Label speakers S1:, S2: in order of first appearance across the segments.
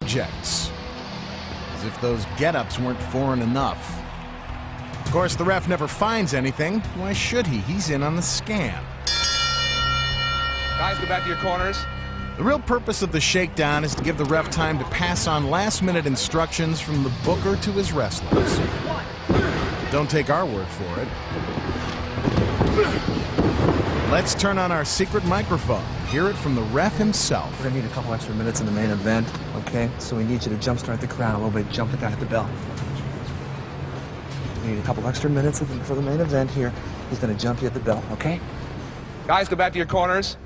S1: objects. As if those get-ups weren't foreign enough. Of course, the ref never finds anything. Why should he? He's in on the scam.
S2: Guys, go back to your corners.
S1: The real purpose of the shakedown is to give the ref time to pass on last-minute instructions from the booker to his wrestlers. But don't take our word for it. Let's turn on our secret microphone. Hear it from the ref himself.
S3: We're gonna need a couple extra minutes in the main event, okay? So we need you to jumpstart the crowd a little bit, jump the guy at the bell. We need a couple extra minutes for the main event here. He's gonna jump you at the bell, okay?
S2: Guys, go back to your corners.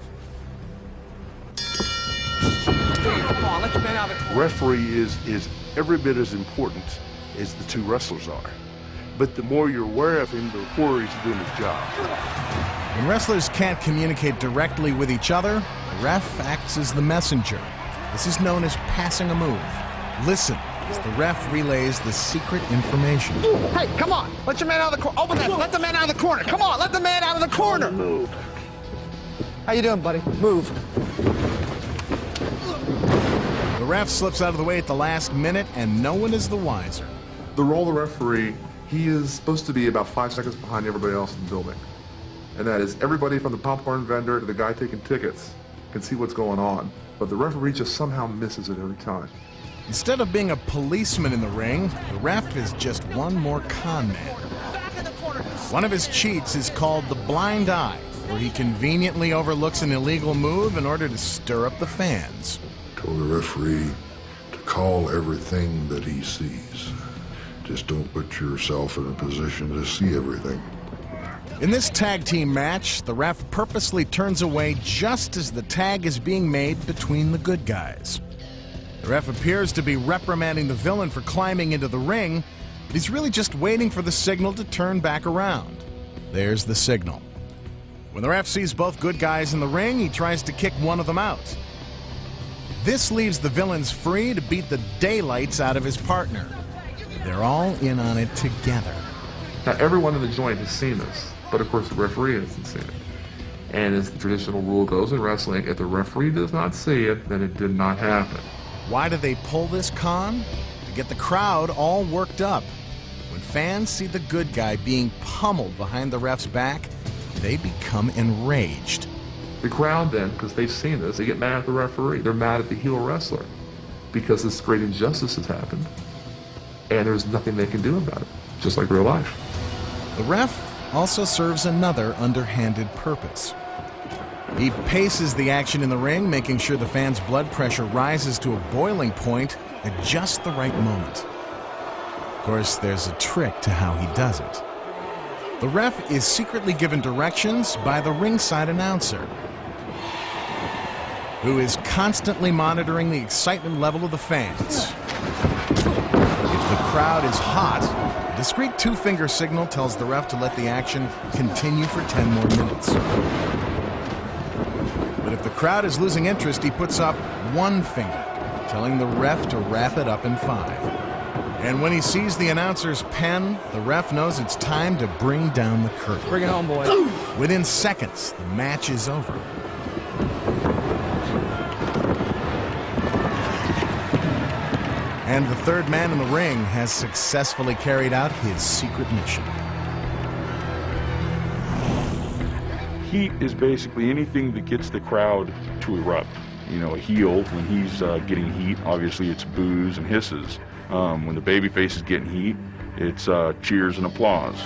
S2: Come on, let your man out of the corner.
S4: Referee is every bit as important as the two wrestlers are. But the more you're aware of him, the poorer he's doing his job.
S1: When wrestlers can't communicate directly with each other, the ref acts as the messenger. This is known as passing a move. Listen as the ref relays the secret information.
S2: Hey, come on. Let your man out of the corner. Open that. Let the man out of the corner. Come on, let the man out of the corner.
S4: Move.
S3: How you doing, buddy? Move.
S1: The ref slips out of the way at the last minute, and no one is the wiser.
S5: The role of the referee, he is supposed to be about 5 seconds behind everybody else in the building. And that is everybody from the popcorn vendor to the guy taking tickets can see what's going on. But the referee just somehow misses it every time.
S1: Instead of being a policeman in the ring, the ref is just one more con man. One of his cheats is called the blind eye, where he conveniently overlooks an illegal move in order to stir up the fans.
S6: Told the referee to call everything that he sees. Just don't put yourself in a position to see everything.
S1: In this tag team match, the ref purposely turns away just as the tag is being made between the good guys. The ref appears to be reprimanding the villain for climbing into the ring, but he's really just waiting for the signal to turn back around. There's the signal. When the ref sees both good guys in the ring, he tries to kick one of them out. This leaves the villains free to beat the daylights out of his partner. They're all in on it together.
S5: Now, everyone in the joint has seen this, but of course the referee hasn't seen it. And as the traditional rule goes in wrestling, if the referee does not see it, then it did not happen.
S1: Why do they pull this con? To get the crowd all worked up. When fans see the good guy being pummeled behind the ref's back, they become enraged.
S5: The crowd then, because they've seen this, they get mad at the referee. They're mad at the heel wrestler because this great injustice has happened and there's nothing they can do about it, just like real life.
S1: The ref also serves another underhanded purpose. He paces the action in the ring, making sure the fans' blood pressure rises to a boiling point at just the right moment. Of course, there's a trick to how he does it. The ref is secretly given directions by the ringside announcer, who is constantly monitoring the excitement level of the fans. If the crowd is hot, a discreet two-finger signal tells the ref to let the action continue for 10 more minutes. But if the crowd is losing interest, he puts up one finger, telling the ref to wrap it up in 5. And when he sees the announcer's pen, the ref knows it's time to bring down the curtain.
S3: Bring it home, boys.
S1: Within seconds, the match is over. And the third man in the ring has successfully carried out his secret mission.
S7: Heat is basically anything that gets the crowd to erupt. You know, a heel, when he's getting heat, obviously it's boos and hisses. When the babyface is getting heat, it's cheers and applause.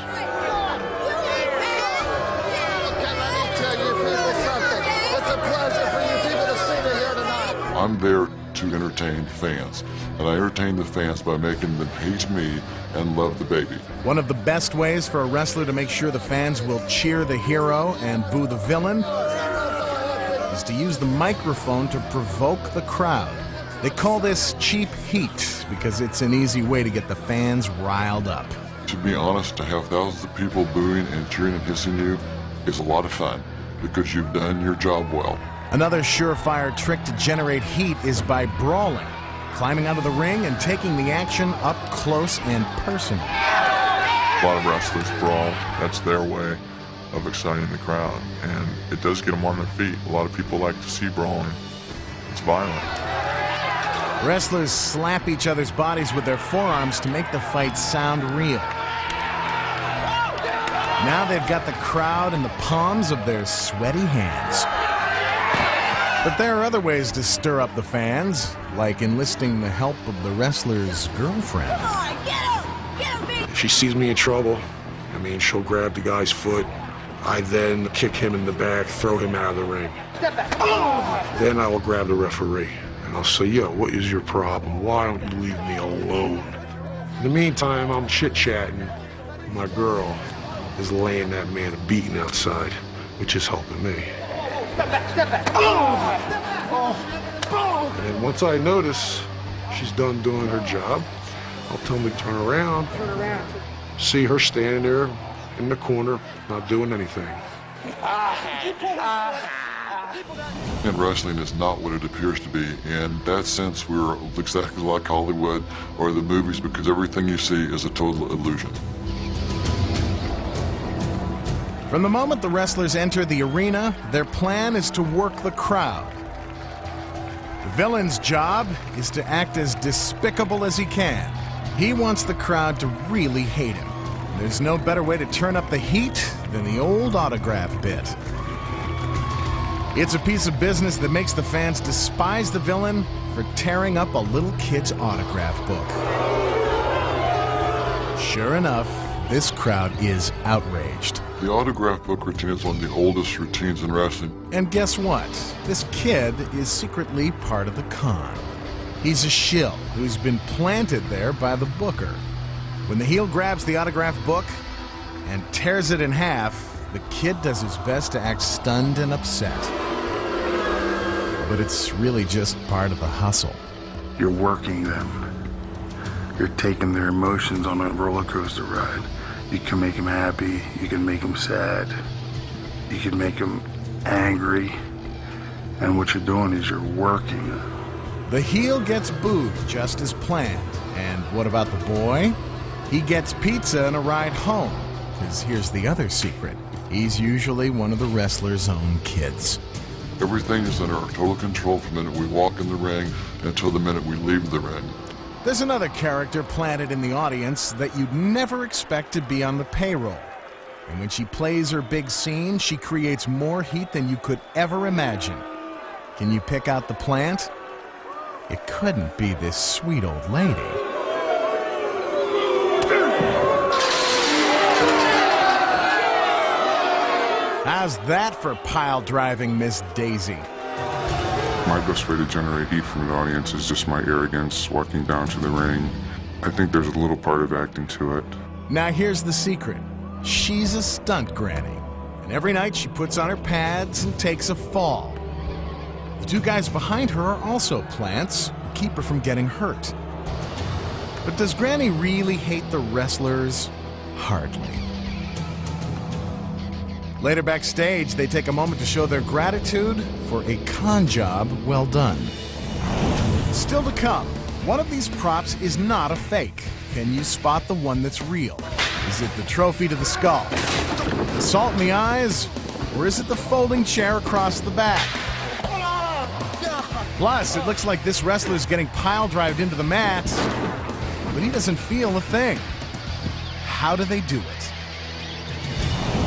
S6: I'm there to entertain fans, and I entertain the fans by making them hate me and love the baby.
S1: One of the best ways for a wrestler to make sure the fans will cheer the hero and boo the villain is to use the microphone to provoke the crowd. They call this cheap heat because it's an easy way to get the fans riled up.
S6: To be honest, to have thousands of people booing and cheering and hissing you is a lot of fun because you've done your job well.
S1: Another surefire trick to generate heat is by brawling, climbing out of the ring and taking the action up close and personal.
S6: A lot of wrestlers brawl. That's their way of exciting the crowd, and it does get them on their feet. A lot of people like to see brawling. It's violent.
S1: Wrestlers slap each other's bodies with their forearms to make the fight sound real. Now they've got the crowd in the palms of their sweaty hands. But there are other ways to stir up the fans, like enlisting the help of the wrestler's girlfriend.
S8: Come on, get him! Get him, baby!
S9: If she sees me in trouble, she'll grab the guy's foot. I then kick him in the back, throw him out of the ring.
S2: Step back.
S9: Then I will grab the referee, and I'll say, yo, what is your problem? Why don't you leave me alone? In the meantime, I'm chit-chatting. My girl is laying that man a beating outside, which is helping me.
S2: Step back, step back.
S9: And then once I notice she's done doing her job, I'll tell me to turn around.
S2: Turn around.
S9: See her standing there in the corner, not doing anything.
S6: And wrestling is not what it appears to be. In that sense, we're exactly like Hollywood or the movies, because everything you see is a total illusion.
S1: From the moment the wrestlers enter the arena, their plan is to work the crowd. The villain's job is to act as despicable as he can. He wants the crowd to really hate him. There's no better way to turn up the heat than the old autograph bit. It's a piece of business that makes the fans despise the villain for tearing up a little kid's autograph book. Sure enough, this crowd is outraged.
S6: The autograph book routine is one of the oldest routines in wrestling.
S1: And guess what? This kid is secretly part of the con. He's a shill who's been planted there by the booker. When the heel grabs the autograph book and tears it in half, the kid does his best to act stunned and upset. But it's really just part of the hustle.
S10: You're working them. You're taking their emotions on a roller coaster ride. You can make them happy, you can make them sad, you can make them angry, and what you're doing is you're working them.
S1: The heel gets booed just as planned. And what about the boy? He gets pizza and a ride home. Because here's the other secret. He's usually one of the wrestler's own kids.
S6: Everything is under our total control from the minute we walk in the ring until the minute we leave the ring.
S1: There's another character planted in the audience that you'd never expect to be on the payroll. And when she plays her big scene, she creates more heat than you could ever imagine. Can you pick out the plant? It couldn't be this sweet old lady. How's that for pile-driving, Miss Daisy?
S11: My best way to generate heat from the audience is just my arrogance walking down to the ring. I think there's a little part of acting to it.
S1: Now here's the secret. She's a stunt granny, and every night she puts on her pads and takes a fall. The two guys behind her are also plants who keep her from getting hurt. But does Granny really hate the wrestlers? Hardly. Later backstage, they take a moment to show their gratitude for a con job well done. Still to come, one of these props is not a fake. Can you spot the one that's real? Is it the trophy to the skull, the salt in the eyes, or is it the folding chair across the back? Plus, it looks like this wrestler's getting pile-drived into the mat, but he doesn't feel a thing. How do they do it?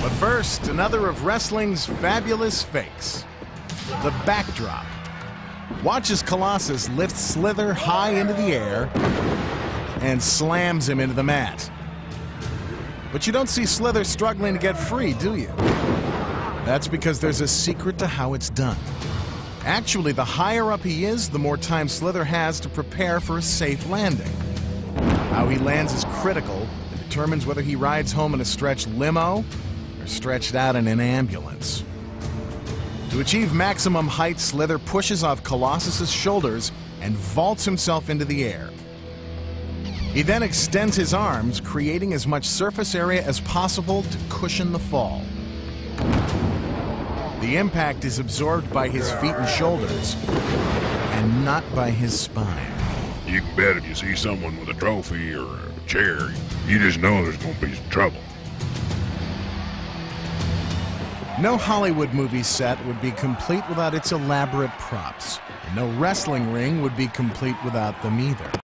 S1: But first, another of wrestling's fabulous fakes. The backdrop. Watch as Colossus lifts Slither high into the air and slams him into the mat. But you don't see Slither struggling to get free, do you? That's because there's a secret to how it's done. Actually, the higher up he is, the more time Slither has to prepare for a safe landing. How he lands is critical and determines whether he rides home in a stretched limo or stretched out in an ambulance. To achieve maximum height, Slither pushes off Colossus's shoulders and vaults himself into the air. He then extends his arms, creating as much surface area as possible to cushion the fall. The impact is absorbed by his feet and shoulders, and not by his spine.
S12: You can bet if you see someone with a trophy or a chair, you just know there's going to be some trouble.
S1: No Hollywood movie set would be complete without its elaborate props. And no wrestling ring would be complete without them either.